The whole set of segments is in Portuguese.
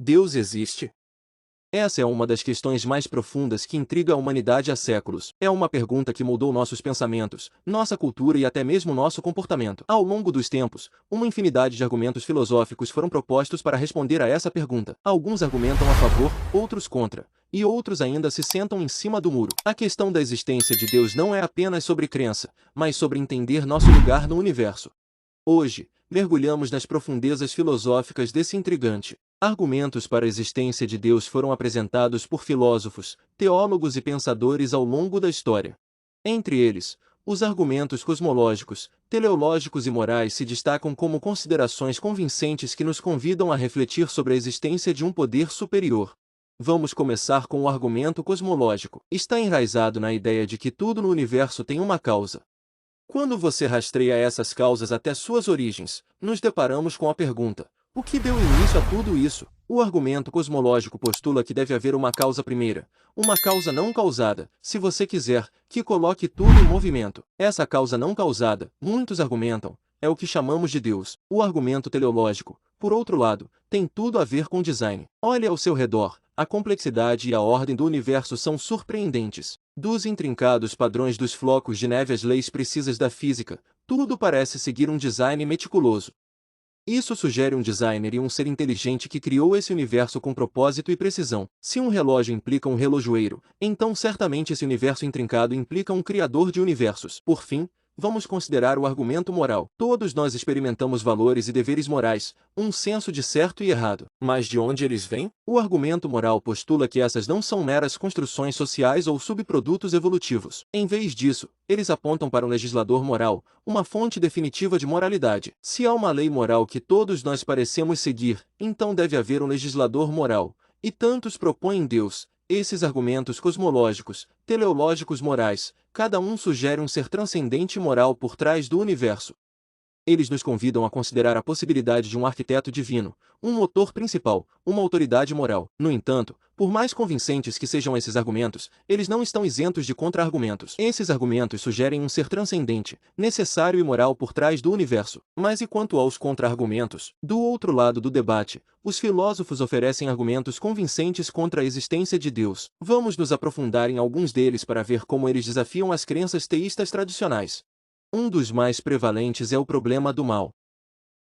Deus existe? Essa é uma das questões mais profundas que intriga a humanidade há séculos. É uma pergunta que moldou nossos pensamentos, nossa cultura e até mesmo nosso comportamento. Ao longo dos tempos, uma infinidade de argumentos filosóficos foram propostos para responder a essa pergunta. Alguns argumentam a favor, outros contra, e outros ainda se sentam em cima do muro. A questão da existência de Deus não é apenas sobre crença, mas sobre entender nosso lugar no universo. Hoje, mergulhamos nas profundezas filosóficas desse intrigante. Argumentos para a existência de Deus foram apresentados por filósofos, teólogos e pensadores ao longo da história. Entre eles, os argumentos cosmológicos, teleológicos e morais se destacam como considerações convincentes que nos convidam a refletir sobre a existência de um poder superior. Vamos começar com o argumento cosmológico. Está enraizado na ideia de que tudo no universo tem uma causa. Quando você rastreia essas causas até suas origens, nos deparamos com a pergunta: o que deu início a tudo isso? O argumento cosmológico postula que deve haver uma causa primeira, uma causa não causada, se você quiser, que coloque tudo em movimento. Essa causa não causada, muitos argumentam, é o que chamamos de Deus. O argumento teleológico, por outro lado, tem tudo a ver com design. Olhe ao seu redor, a complexidade e a ordem do universo são surpreendentes. Dos intrincados padrões dos flocos de neve às leis precisas da física, tudo parece seguir um design meticuloso. Isso sugere um designer e um ser inteligente que criou esse universo com propósito e precisão. Se um relógio implica um relojoeiro, então certamente esse universo intrincado implica um criador de universos. Por fim, vamos considerar o argumento moral. Todos nós experimentamos valores e deveres morais, um senso de certo e errado. Mas de onde eles vêm? O argumento moral postula que essas não são meras construções sociais ou subprodutos evolutivos. Em vez disso, eles apontam para um legislador moral, uma fonte definitiva de moralidade. Se há uma lei moral que todos nós parecemos seguir, então deve haver um legislador moral. E tantos propõem Deus. Esses argumentos cosmológicos, teleológicos morais, cada um sugere um ser transcendente e moral por trás do universo. Eles nos convidam a considerar a possibilidade de um arquiteto divino, um motor principal, uma autoridade moral. No entanto, por mais convincentes que sejam esses argumentos, eles não estão isentos de contra-argumentos. Esses argumentos sugerem um ser transcendente, necessário e moral por trás do universo. Mas e quanto aos contra-argumentos? Do outro lado do debate, os filósofos oferecem argumentos convincentes contra a existência de Deus. Vamos nos aprofundar em alguns deles para ver como eles desafiam as crenças teístas tradicionais. Um dos mais prevalentes é o problema do mal.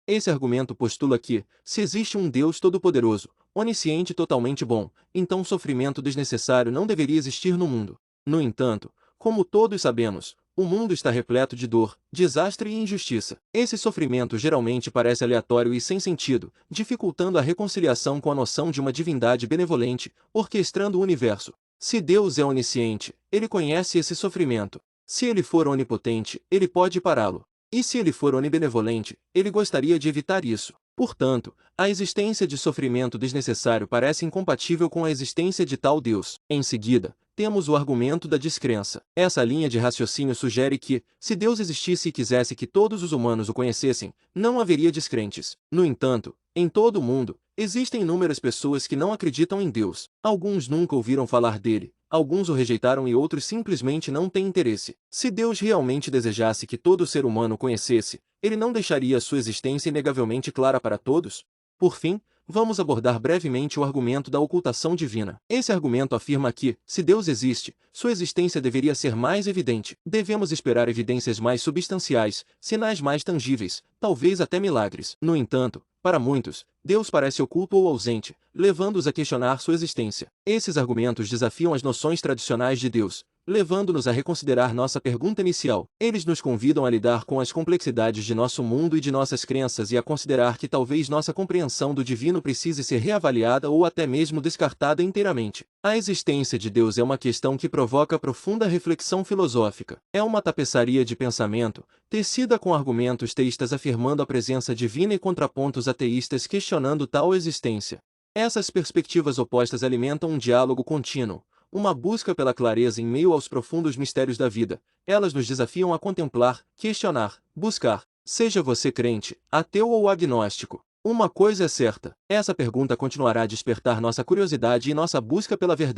Esse argumento postula que, se existe um Deus todo-poderoso, onisciente e totalmente bom, então sofrimento desnecessário não deveria existir no mundo. No entanto, como todos sabemos, o mundo está repleto de dor, desastre e injustiça. Esse sofrimento geralmente parece aleatório e sem sentido, dificultando a reconciliação com a noção de uma divindade benevolente, orquestrando o universo. Se Deus é onisciente, ele conhece esse sofrimento. Se ele for onipotente, ele pode pará-lo. E se ele for onibenevolente, ele gostaria de evitar isso. Portanto, a existência de sofrimento desnecessário parece incompatível com a existência de tal Deus. Em seguida, temos o argumento da descrença. Essa linha de raciocínio sugere que, se Deus existisse e quisesse que todos os humanos o conhecessem, não haveria descrentes. No entanto, em todo o mundo, existem inúmeras pessoas que não acreditam em Deus. Alguns nunca ouviram falar dele. Alguns o rejeitaram e outros simplesmente não têm interesse. Se Deus realmente desejasse que todo ser humano o conhecesse, ele não deixaria sua existência inegavelmente clara para todos? Por fim, vamos abordar brevemente o argumento da ocultação divina. Esse argumento afirma que, se Deus existe, sua existência deveria ser mais evidente. Devemos esperar evidências mais substanciais, sinais mais tangíveis, talvez até milagres. No entanto, para muitos, Deus parece oculto ou ausente, levando-os a questionar sua existência. Esses argumentos desafiam as noções tradicionais de Deus, levando-nos a reconsiderar nossa pergunta inicial. Eles nos convidam a lidar com as complexidades de nosso mundo e de nossas crenças e a considerar que talvez nossa compreensão do divino precise ser reavaliada ou até mesmo descartada inteiramente. A existência de Deus é uma questão que provoca profunda reflexão filosófica. É uma tapeçaria de pensamento, tecida com argumentos teístas afirmando a presença divina e contrapontos ateístas questionando tal existência. Essas perspectivas opostas alimentam um diálogo contínuo, uma busca pela clareza em meio aos profundos mistérios da vida. Elas nos desafiam a contemplar, questionar, buscar. Seja você crente, ateu ou agnóstico, uma coisa é certa: essa pergunta continuará a despertar nossa curiosidade e nossa busca pela verdade.